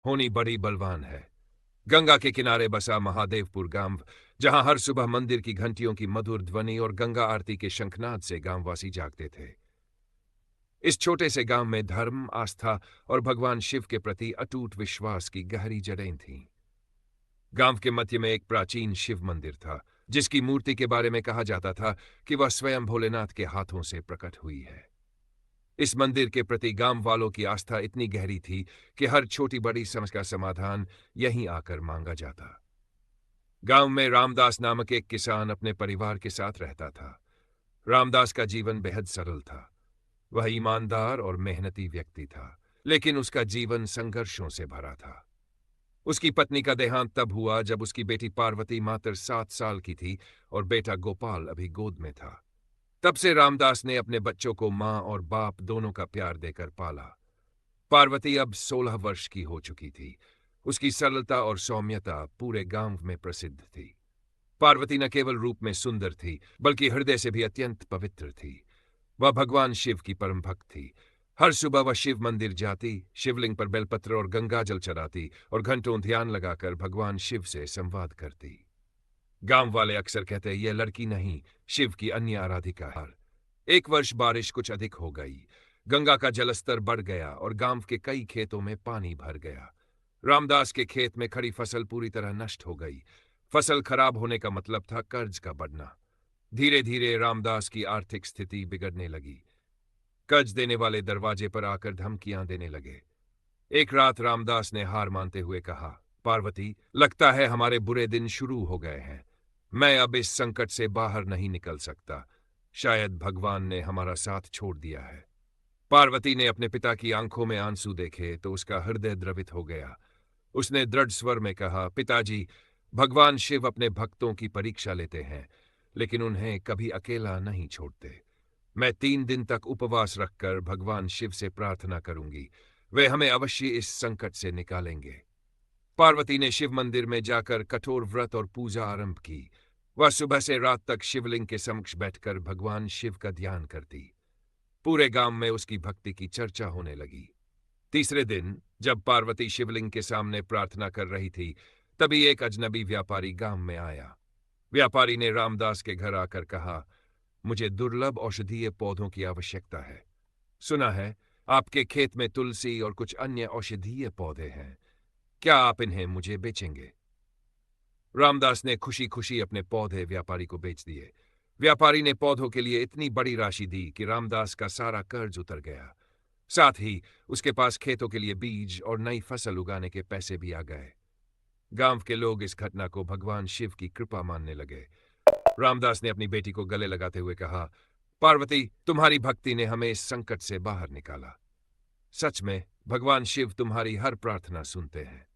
होनी बड़ी बलवान है। गंगा के किनारे बसा महादेवपुर गांव, जहां हर सुबह मंदिर की घंटियों की मधुर ध्वनि और गंगा आरती के शंखनाद से गांववासी जागते थे। इस छोटे से गांव में धर्म, आस्था और भगवान शिव के प्रति अटूट विश्वास की गहरी जड़ें थीं। गांव के मध्य में एक प्राचीन शिव मंदिर था, जिसकी मूर्ति के बारे में कहा जाता था कि वह स्वयं भोलेनाथ के हाथों से प्रकट हुई है। इस मंदिर के प्रति गांव वालों की आस्था इतनी गहरी थी कि हर छोटी बड़ी समस्या का समाधान यहीं आकर मांगा जाता। गांव में रामदास नामक एक किसान अपने परिवार के साथ रहता था। रामदास का जीवन बेहद सरल था। वह ईमानदार और मेहनती व्यक्ति था, लेकिन उसका जीवन संघर्षों से भरा था। उसकी पत्नी का देहांत तब हुआ जब उसकी बेटी पार्वती मात्र 7 साल की थी और बेटा गोपाल अभी गोद में था। तब से रामदास ने अपने बच्चों को मां और बाप दोनों का प्यार देकर पाला। पार्वती अब 16 वर्ष की हो चुकी थी। उसकी सरलता और सौम्यता पूरे गांव में प्रसिद्ध थी। पार्वती न केवल रूप में सुंदर थी, बल्कि हृदय से भी अत्यंत पवित्र थी। वह भगवान शिव की परम भक्त थी। हर सुबह वह शिव मंदिर जाती, शिवलिंग पर बेलपत्र और गंगाजल चढ़ाती और घंटों ध्यान लगाकर भगवान शिव से संवाद करती। गांव वाले अक्सर कहते, यह लड़की नहीं, शिव की अन्य आराधिका है। एक वर्ष बारिश कुछ अधिक हो गई। गंगा का जलस्तर बढ़ गया और गांव के कई खेतों में पानी भर गया। रामदास के खेत में खड़ी फसल पूरी तरह नष्ट हो गई। फसल खराब होने का मतलब था कर्ज का बढ़ना। धीरे धीरे रामदास की आर्थिक स्थिति बिगड़ने लगी। कर्ज देने वाले दरवाजे पर आकर धमकियां देने लगे। एक रात रामदास ने हार मानते हुए कहा, पार्वती, लगता है हमारे बुरे दिन शुरू हो गए हैं। मैं अब इस संकट से बाहर नहीं निकल सकता। शायद भगवान ने हमारा साथ छोड़ दिया है। पार्वती ने अपने पिता की आंखों में आंसू देखे तो उसका हृदय द्रवित हो गया। उसने दृढ़ स्वर में कहा, पिताजी, भगवान शिव अपने भक्तों की परीक्षा लेते हैं, लेकिन उन्हें कभी अकेला नहीं छोड़ते। मैं 3 दिन तक उपवास रखकर भगवान शिव से प्रार्थना करूंगी। वे हमें अवश्य इस संकट से निकालेंगे। पार्वती ने शिव मंदिर में जाकर कठोर व्रत और पूजा आरंभ की। वह सुबह से रात तक शिवलिंग के समक्ष बैठकर भगवान शिव का ध्यान करती। पूरे गांव में उसकी भक्ति की चर्चा होने लगी। तीसरे दिन जब पार्वती शिवलिंग के सामने प्रार्थना कर रही थी, तभी एक अजनबी व्यापारी गांव में आया। व्यापारी ने रामदास के घर आकर कहा, मुझे दुर्लभ औषधीय पौधों की आवश्यकता है। सुना है आपके खेत में तुलसी और कुछ अन्य औषधीय पौधे हैं। क्या आप इन्हें मुझे बेचेंगे? रामदास ने खुशी खुशी अपने पौधे व्यापारी को बेच दिए। व्यापारी ने पौधों के लिए इतनी बड़ी राशि दी कि रामदास का सारा कर्ज उतर गया। साथ ही उसके पास खेतों के लिए बीज और नई फसल उगाने के पैसे भी आ गए। गांव के लोग इस घटना को भगवान शिव की कृपा मानने लगे। रामदास ने अपनी बेटी को गले लगाते हुए कहा, पार्वती, तुम्हारी भक्ति ने हमें इस संकट से बाहर निकाला। सच में भगवान शिव तुम्हारी हर प्रार्थना सुनते हैं।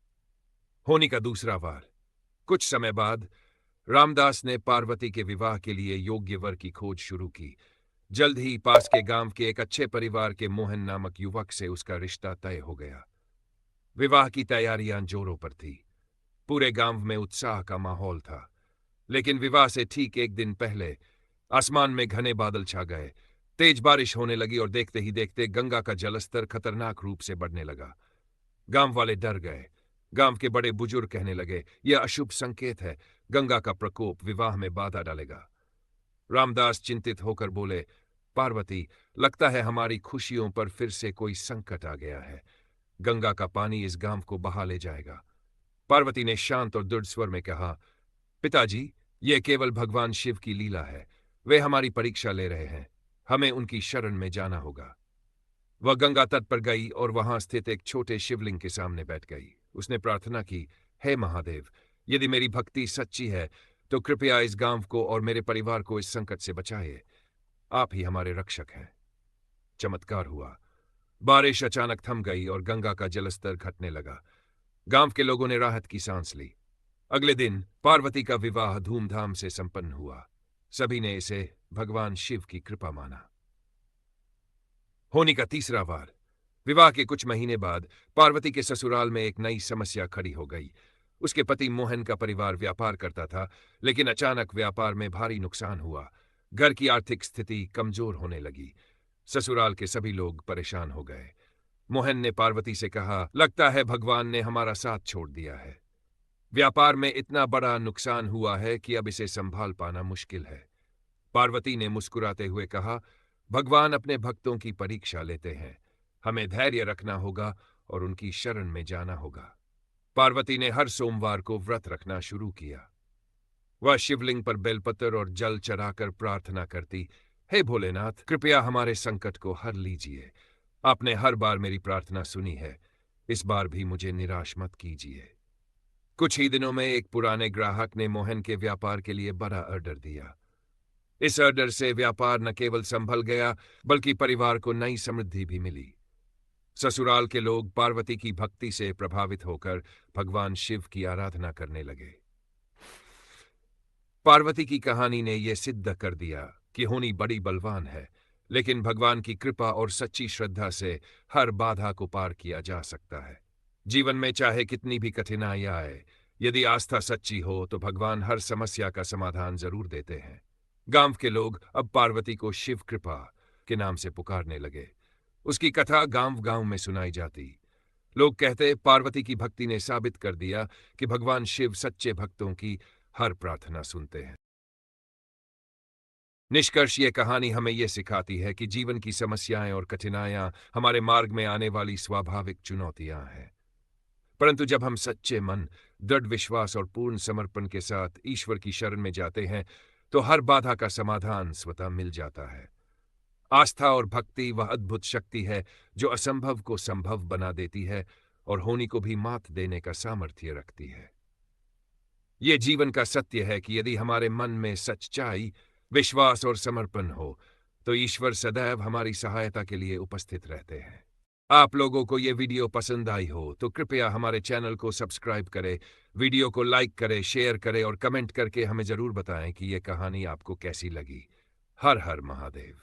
होनी का दूसरा वार। कुछ समय बाद रामदास ने पार्वती के विवाह के लिए योग्य वर की खोज शुरू की। जल्द ही पास के गांव के एक अच्छे परिवार के मोहन नामक युवक से उसका रिश्ता तय हो गया। विवाह की तैयारियां जोरों पर थी। पूरे गांव में उत्साह का माहौल था। लेकिन विवाह से ठीक एक दिन पहले आसमान में घने बादल छा गए। तेज बारिश होने लगी और देखते ही देखते गंगा का जलस्तर खतरनाक रूप से बढ़ने लगा। गांव वाले डर गए। गांव के बड़े बुजुर्ग कहने लगे, यह अशुभ संकेत है। गंगा का प्रकोप विवाह में बाधा डालेगा। रामदास चिंतित होकर बोले, पार्वती, लगता है हमारी खुशियों पर फिर से कोई संकट आ गया है। गंगा का पानी इस गांव को बहा ले जाएगा। पार्वती ने शांत और दृढ़ स्वर में कहा, पिताजी, यह केवल भगवान शिव की लीला है। वे हमारी परीक्षा ले रहे हैं। हमें उनकी शरण में जाना होगा। वह गंगा तट पर गई और वहां स्थित एक छोटे शिवलिंग के सामने बैठ गई। उसने प्रार्थना की, हे महादेव, यदि मेरी भक्ति सच्ची है तो कृपया इस गांव को और मेरे परिवार को इस संकट से बचाइए। आप ही हमारे रक्षक हैं। चमत्कार हुआ। बारिश अचानक थम गई और गंगा का जलस्तर घटने लगा। गांव के लोगों ने राहत की सांस ली। अगले दिन पार्वती का विवाह धूमधाम से संपन्न हुआ। सभी ने इसे भगवान शिव की कृपा माना। होनी का तीसरा वार। विवाह के कुछ महीने बाद पार्वती के ससुराल में एक नई समस्या खड़ी हो गई। उसके पति मोहन का परिवार व्यापार करता था, लेकिन अचानक व्यापार में भारी नुकसान हुआ। घर की आर्थिक स्थिति कमजोर होने लगी। ससुराल के सभी लोग परेशान हो गए। मोहन ने पार्वती से कहा, लगता है भगवान ने हमारा साथ छोड़ दिया है। व्यापार में इतना बड़ा नुकसान हुआ है कि अब इसे संभाल पाना मुश्किल है। पार्वती ने मुस्कुराते हुए कहा, भगवान अपने भक्तों की परीक्षा लेते हैं। हमें धैर्य रखना होगा और उनकी शरण में जाना होगा। पार्वती ने हर सोमवार को व्रत रखना शुरू किया। वह शिवलिंग पर बेलपत्र और जल चढ़ाकर प्रार्थना करती, हे भोलेनाथ, कृपया हमारे संकट को हर लीजिए। आपने हर बार मेरी प्रार्थना सुनी है, इस बार भी मुझे निराश मत कीजिए। कुछ ही दिनों में एक पुराने ग्राहक ने मोहन के व्यापार के लिए बड़ा ऑर्डर दिया। इस ऑर्डर से व्यापार न केवल संभल गया, बल्कि परिवार को नई समृद्धि भी मिली। ससुराल के लोग पार्वती की भक्ति से प्रभावित होकर भगवान शिव की आराधना करने लगे। पार्वती की कहानी ने यह सिद्ध कर दिया कि होनी बड़ी बलवान है, लेकिन भगवान की कृपा और सच्ची श्रद्धा से हर बाधा को पार किया जा सकता है। जीवन में चाहे कितनी भी कठिनाइयां आए, यदि आस्था सच्ची हो तो भगवान हर समस्या का समाधान जरूर देते हैं। गांव के लोग अब पार्वती को शिव कृपा के नाम से पुकारने लगे। उसकी कथा गांव गांव में सुनाई जाती। लोग कहते, पार्वती की भक्ति ने साबित कर दिया कि भगवान शिव सच्चे भक्तों की हर प्रार्थना सुनते हैं। निष्कर्ष ये कहानी हमें यह सिखाती है कि जीवन की समस्याएं और कठिनाइयां हमारे मार्ग में आने वाली स्वाभाविक चुनौतियां हैं, परंतु जब हम सच्चे मन, दृढ़ विश्वास और पूर्ण समर्पण के साथ ईश्वर की शरण में जाते हैं तो हर बाधा का समाधान स्वतः मिल जाता है। आस्था और भक्ति वह अद्भुत शक्ति है जो असंभव को संभव बना देती है और होनी को भी मात देने का सामर्थ्य रखती है। ये जीवन का सत्य है कि यदि हमारे मन में सच्चाई, विश्वास और समर्पण हो तो ईश्वर सदैव हमारी सहायता के लिए उपस्थित रहते हैं। आप लोगों को ये वीडियो पसंद आई हो तो कृपया हमारे चैनल को सब्सक्राइब करें, वीडियो को लाइक करें, शेयर करें और कमेंट करके हमें जरूर बताएं कि ये कहानी आपको कैसी लगी। हर हर महादेव।